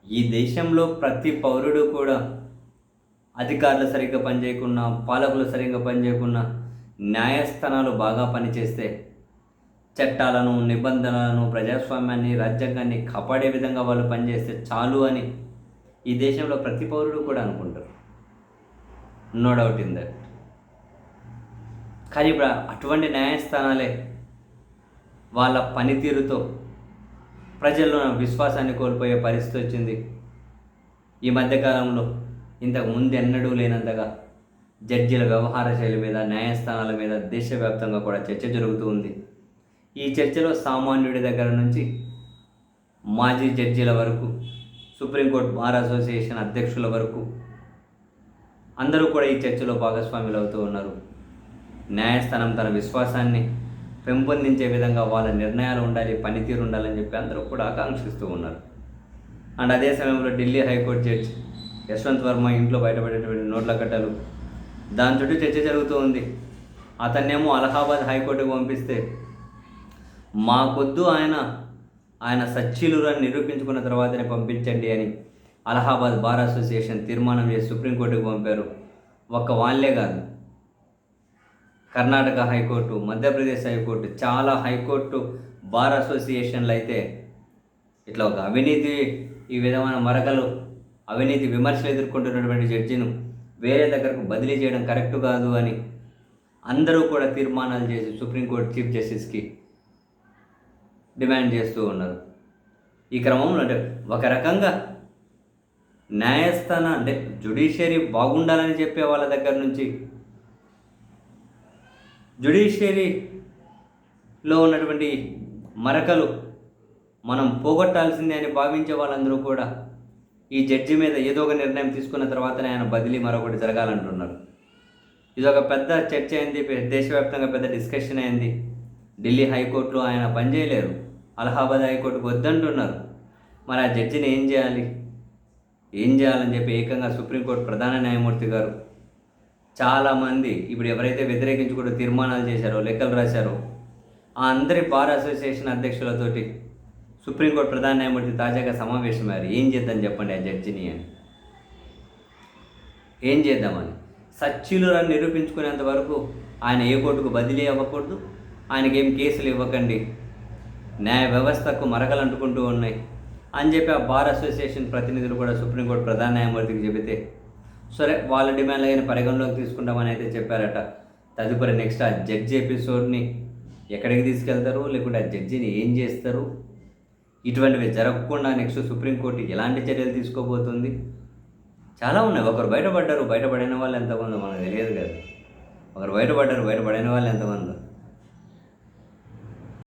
ఈ దేశంలో ప్రతి పౌరుడు కూడా అధికారులు సరిగ్గా పనిచేయకున్నా, పాలకులు సరిగ్గా పనిచేయకున్నా, న్యాయస్థానాలు బాగా పనిచేస్తే చట్టాలను, నిబంధనలను, ప్రజాస్వామ్యాన్ని, రాజ్యాంగాన్ని కాపాడే విధంగా వాళ్ళు పనిచేస్తే చాలు అని ఈ దేశంలో ప్రతి పౌరుడు కూడా అనుకుంటారు. No doubt in that. కానీ ఇప్పుడు అటువంటి న్యాయస్థానాలే వాళ్ళ పనితీరుతో ప్రజల్లో విశ్వాసాన్ని కోల్పోయే పరిస్థితి వచ్చింది. ఈ మధ్యకాలంలో ఇంతకు ముందు ఎన్నడూ లేనంతగా జడ్జీల వ్యవహార శైలి మీద, న్యాయస్థానాల మీద దేశవ్యాప్తంగా కూడా చర్చ జరుగుతూ ఉంది. ఈ చర్చలో సామాన్యుడి దగ్గర నుంచి మాజీ జడ్జీల వరకు, సుప్రీంకోర్టు బార్ అసోసియేషన్ అధ్యక్షుల వరకు అందరూ కూడా ఈ చర్చలో భాగస్వాములు అవుతూ ఉన్నారు. న్యాయస్థానం తన విశ్వాసాన్ని పెంపొందించే విధంగా వాళ్ళ నిర్ణయాలు ఉండాలి, పనితీరు ఉండాలని చెప్పి అందరూ కూడా ఆకాంక్షిస్తూ ఉన్నారు. అండ్ అదే సమయంలో ఢిల్లీ హైకోర్టు జడ్జి యశ్వంత్ వర్మ ఇంట్లో బయటపడేటువంటి నోట్ల కట్టలు, దాని చుట్టూ చర్చ జరుగుతూ ఉంది. అతన్నేమో అలహాబాద్ హైకోర్టుకు పంపిస్తే మాకొద్దు, ఆయన సచ్చీలురని నిరూపించుకున్న తర్వాతనే పంపించండి అని అలహాబాద్ బార్ అసోసియేషన్ తీర్మానం చేసి సుప్రీంకోర్టుకు పంపారు. ఒక్క వాళ్ళే కాదు, కర్ణాటక హైకోర్టు, మధ్యప్రదేశ్ హైకోర్టు, చాలా హైకోర్టు బార్ అసోసియేషన్లు అయితే ఇట్లా ఒక ఈ విధమైన మరకలు, అవినీతి విమర్శలు ఎదుర్కొంటున్నటువంటి జడ్జిను వేరే దగ్గరకు బదిలీ చేయడం కరెక్ట్ కాదు అని అందరూ కూడా తీర్మానాలు చేసి సుప్రీంకోర్టు చీఫ్ జస్టిస్కి డిమాండ్ చేస్తూ ఉన్నారు. ఈ క్రమంలో అంటే ఒక రకంగా న్యాయస్థానం అంటే జ్యుడిషియరీ బాగుండాలని చెప్పే వాళ్ళ దగ్గర నుంచి జ్యుడిషియరీలో ఉన్నటువంటి మరకలు మనం పోగొట్టాల్సిందే అని భావించే వాళ్ళందరూ కూడా ఈ జడ్జి మీద ఏదో ఒక నిర్ణయం తీసుకున్న తర్వాతనే ఆయన బదిలీ మరొకటి జరగాలంటున్నారు. ఇది ఒక పెద్ద చర్చ అయింది, దేశవ్యాప్తంగా పెద్ద డిస్కషన్ అయింది. ఢిల్లీ హైకోర్టులో ఆయన పనిచేయలేరు, అలహాబాద్ హైకోర్టుకు వద్దంటున్నారు. మరి ఆ జడ్జిని ఏం చేయాలని చెప్పి ఏకంగా సుప్రీంకోర్టు ప్రధాన న్యాయమూర్తి గారు చాలామంది ఇప్పుడు ఎవరైతే వ్యతిరేకించుకుంటూ తీర్మానాలు చేశారో, లెక్కలు రాశారో ఆ అందరి బార్ అసోసియేషన్ అధ్యక్షులతోటి సుప్రీంకోర్టు ప్రధాన న్యాయమూర్తి తాజాగా సమావేశమయ్యారు. ఏం చేద్దాం చెప్పండి ఆ జడ్జిని అని, ఏం చేద్దామని. సచ్చీలురని నిరూపించుకునేంత వరకు ఆయన ఏ కోర్టుకు బదిలీ అవ్వకూడదు, ఆయనకేం కేసులు ఇవ్వకండి, న్యాయ వ్యవస్థకు మరకలు అంటుకుంటూ ఉన్నాయి అని చెప్పి ఆ బార్ అసోసియేషన్ ప్రతినిధులు కూడా సుప్రీంకోర్టు ప్రధాన న్యాయమూర్తికి చెబితే సరే వాళ్ళ డిమాండ్లు అయిన పరిగణలోకి తీసుకుంటామని అయితే చెప్పారట. తదుపరి నెక్స్ట్ ఆ జడ్జి ఎపిసోడ్ని ఎక్కడికి తీసుకెళ్తారు, లేకుంటే ఆ జడ్జిని ఏం చేస్తారు, ఇటువంటివి జరగకుండా నెక్స్ట్ సుప్రీంకోర్టు ఎలాంటి చర్యలు తీసుకోబోతుంది, చాలా ఉన్నాయి. ఒకరు బయటపడ్డారు, బయటపడిన వాళ్ళు ఎంతమందో మనకు తెలియదు కదా. ఒకరు బయటపడ్డారు, బయటపడిన వాళ్ళు ఎంతమందో